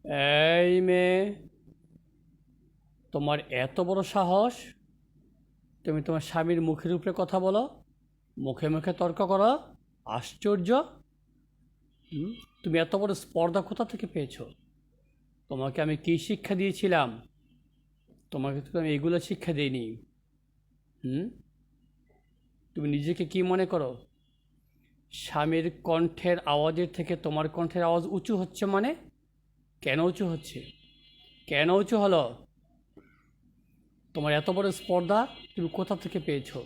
এই মেয়ে, তোমার এত বড় সাহস! তুমি তোমার স্বামীর মুখের উপরে কথা বলো, মুখে মুখে তর্ক করো। আশ্চর্য! হুম? তুমি এত বড় স্পর্ধা কোথা থেকে পেয়েছো? তোমাকে আমি কী শিক্ষা দিয়েছিলাম? তোমাকে তো আমি এগুলো শিক্ষা দিইনি। হুম? তুমি নিজেকে কি মনে করো? স্বামীর কণ্ঠের আওয়াজের থেকে তোমার কণ্ঠের আওয়াজ উঁচু হচ্ছে মানে? কেন উঁচু হচ্ছে? কেন উঁচু হলো? তোমার এত বড় স্পর্ধা তুমি কোথা থেকে পেয়েছো?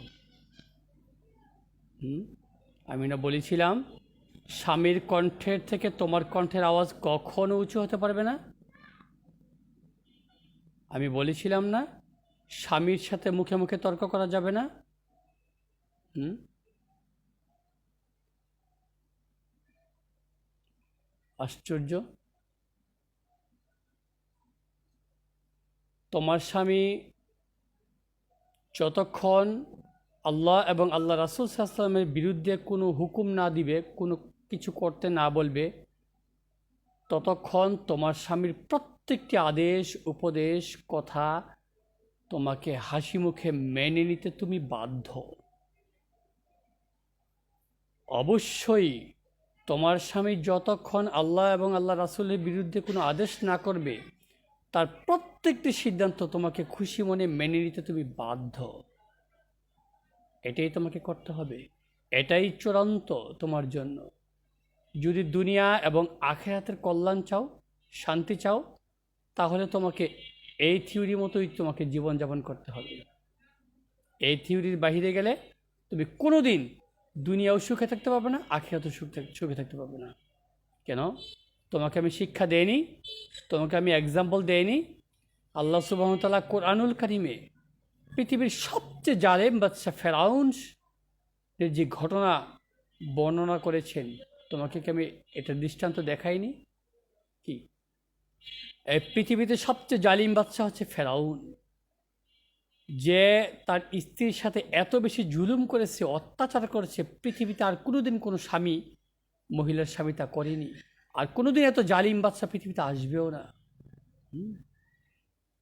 হুম? আমি না বলেছিলাম, স্বামীর কণ্ঠের থেকে তোমার কণ্ঠের আওয়াজ কখনো উঁচু হতে পারবে না? আমি বলেছিলাম না, স্বামীর সাথে মুখে মুখে তর্ক করা যাবে না? হুম? আশ্চর্য! তোমার স্বামী যতক্ষণ আল্লাহ এবং আল্লাহ রাসূল সাল্লাল্লাহু আলাইহি ওয়াসাল্লামের বিরুদ্ধে কোনো হুকুম না দিবে, কোনো কিছু করতে না বলবে, ততক্ষণ তোমার স্বামীর প্রত্যেকটি আদেশ, উপদেশ, কথা তোমাকে হাসি মুখে মেনে নিতে তুমি বাধ্য। অবশ্যই তোমার স্বামী যতক্ষণ আল্লাহ এবং আল্লাহ রাসূলের বিরুদ্ধে কোনো আদেশ না করবে, তার প্রত্যেকটি সিদ্ধান্ত তোমাকে খুশি মনে মেনে নিতে তুমি বাধ্য। এটাই তোমাকে করতে হবে। এটাই চূড়ান্ত তোমার জন্য। যদি দুনিয়া এবং আখিরাতের কল্যাণ চাও, শান্তি চাও, তাহলে তোমাকে এই থিওরি মতোই তোমাকে জীবনযাপন করতে হবে। এই থিওরির বাহিরে গেলে তুমি কোনো দিন দুনিয়াও সুখে থাকতে পারবে না, আখিরাতেও সুখে থাকতে পারবে না। কেন? তোমাকে আমি শিক্ষা দেইনি? তোমাকে আমি এক্সাম্পল দেইনি? আল্লাহ সুবহানাহু ওয়া তাআলা কোরআনুল কারিমে পৃথিবীর সবচেয়ে জালেম বাদশা ফেরাউন এর যে ঘটনা বর্ণনা করেছেন, তোমাকে কি আমি এটা দৃষ্টান্ত দেখাইনি? কি? এই পৃথিবীতে সবচেয়ে জালিম বাদশা হচ্ছে ফেরাউন, যে তার স্ত্রীর সাথে এত বেশি জুলুম করেছে, অত্যাচার করেছে, পৃথিবীতে আর কোনোদিন কোনো স্বামী মহিলার স্বামী তা করেনি। আর কোনোদিন এত জালিম বাদশা পৃথিবীতে আসবেও না। হুম?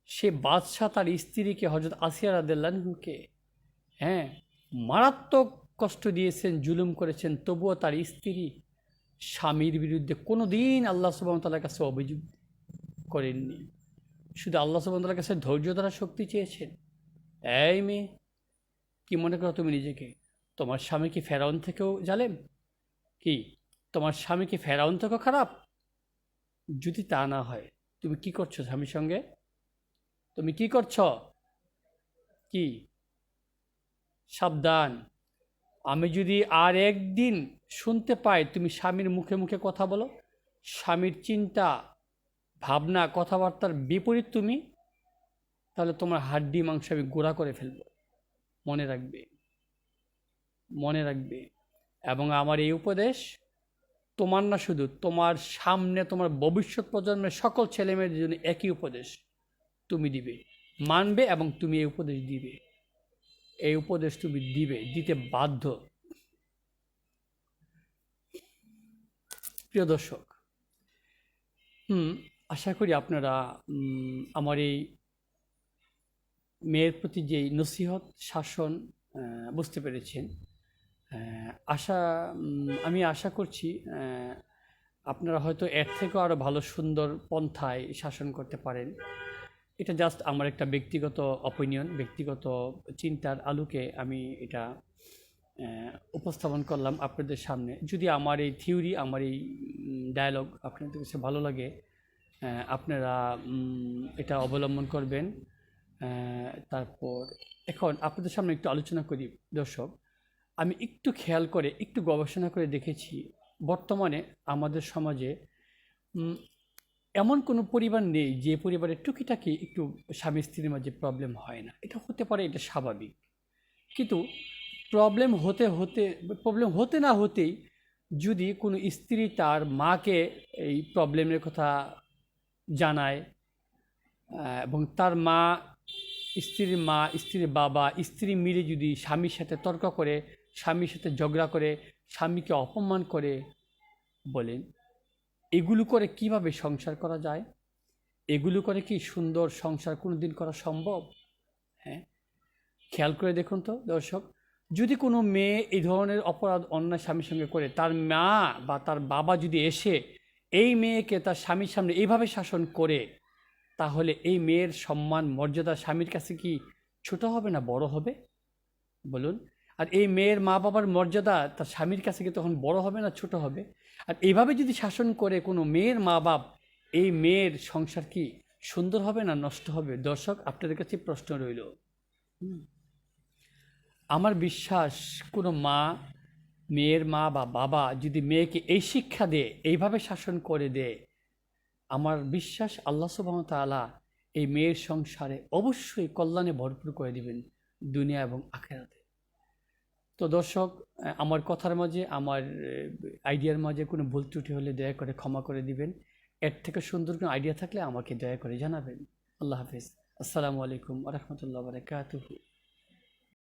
সে বাদশা তার স্ত্রীকে, হযরত আসিয়া রাদিয়াল্লাহু আনহাকে, হ্যাঁ, মারাত্মক কষ্ট দিয়েছেন, জুলুম করেছেন, তবুও তার স্ত্রী স্বামীর বিরুদ্ধে কোনো দিন আল্লাহ সুবহানাহু ওয়া তাআলার কাছে অভিযোগ করেননি। শুধু আল্লাহ সুবহানাহু ওয়া তাআলার কাছে ধৈর্য ধরার শক্তি চেয়েছেন। এই মেয়ে, কি মনে করো তুমি নিজেকে? তোমার স্বামী কি ফেরাউন থেকেও জালেম? কি তোমার স্বামী কি ফেরাউন থেকেও খারাপ? যদি তা না হয়, তুমি কি করছো স্বামীর সঙ্গে? তুমি কি করছো? কি? সাবধান! আমি যদি আর একদিন শুনতে পাই তুমি স্বামীর মুখে মুখে কথা বলো, স্বামীর চিন্তা, ভাবনা, কথাবার্তার বিপরীত তুমি, তাহলে তোমার হাড্ডি মাংস আমি গুঁড়া করে ফেলবো। মনে রাখবে, মনে রাখবে। এবং আমার এই উপদেশ তোমার না, শুধু তোমার সামনে তোমার ভবিষ্যৎ প্রজন্মের সকল ছেলেমেয়েদের জন্য একই উপদেশ তুমি দিবে, মানবে, এবং তুমি এই উপদেশ দিবে। এই উপদেশ তুমি দিবে, দিতে বাধ্য। প্রিয় দর্শক, হুম, আশা করি আপনারা আমার এই মেয়ের প্রতি যেই নসিহত, শাসন বুঝতে পেরেছেন। আশা আমি আশা করছি আপনারা হয়তো এর থেকেও আরও ভালো সুন্দর পন্থায় শাসন করতে পারেন। এটা জাস্ট আমার একটা ব্যক্তিগত অপিনিয়ন, ব্যক্তিগত চিন্তার আলোকে আমি এটা উপস্থাপন করলাম আপনাদের সামনে। যদি আমার এই থিওরি, আমার এই ডায়ালগ আপনাদের কাছে ভালো লাগে, আপনারা এটা অবলম্বন করবেন। তারপর এখন আপনাদের সামনে একটু আলোচনা করি দর্শক। আমি একটু খেয়াল করে, একটু গবেষণা করে দেখেছি, বর্তমানে আমাদের সমাজে এমন কোনো পরিবার নেই যে পরিবারের টুকিটাকি একটু স্বামী স্ত্রীর মাঝে প্রবলেম হয় না। এটা হতে পারে, এটা স্বাভাবিক। কিন্তু প্রবলেম হতে না হতেই যদি কোনো স্ত্রী তার মাকে এই প্রবলেমের কথা জানায়, এবং তার মা, স্ত্রীর মা, স্ত্রীর বাবা, স্ত্রী মিলে যদি স্বামীর সাথে তর্ক করে, স্বামীর সাথে ঝগড়া করে, স্বামীকে অপমান করে, বলেন এগুলো করে কিভাবে সংসার করা যায়? এগুলো করে কি সুন্দর সংসার কোনো দিন করা সম্ভব? হ্যাঁ, খেয়াল করে দেখুন তো দর্শক, যদি কোনো মেয়ে এই ধরনের অপরাধ অন্যায় স্বামীর সঙ্গে করে, তার মা বা তার বাবা যদি এসে এই মেয়েকে তার স্বামীর সামনে এইভাবে শাসন করে, তাহলে এই মেয়ের সম্মান মর্যাদা স্বামীর কাছে কি ছোট হবে না বড় হবে বলুন? আর এই মেয়ের মা বাবার মর্যাদা তার স্বামীর কাছে কি তখন বড় হবে না ছোট হবে? আর এইভাবে যদি শাসন করে কোনো মেয়ের মা বাপ, এই মেয়ের সংসার কি সুন্দর হবে না নষ্ট হবে? দর্শক, আপনাদের কাছে প্রশ্ন রইল। আমার বিশ্বাস, কোনো মা, মেয়ের মা বা বাবা যদি মেয়েকে এই শিক্ষা দেয়, এইভাবে শাসন করে দেয়, আমার বিশ্বাস আল্লাহ সুবহানাহু ওয়া তাআলা এই মেয়ের সংসারে অবশ্যই কল্যাণে ভরপুর করে দিবেন, দুনিয়া এবং আখিরাতে। তো দর্শক, আমার কথার মাঝে, আমার আইডিয়ার মাঝে কোনো ভুল ত্রুটি হলে দয়া করে ক্ষমা করে দিবেন। এর থেকে সুন্দর কোনো আইডিয়া থাকলে আমাকে দয়া করে জানাবেন। আল্লাহ হাফিজ। আসসালামু আলাইকুম ওয়া রাহমাতুল্লাহি ওয়া বারাকাতুহু।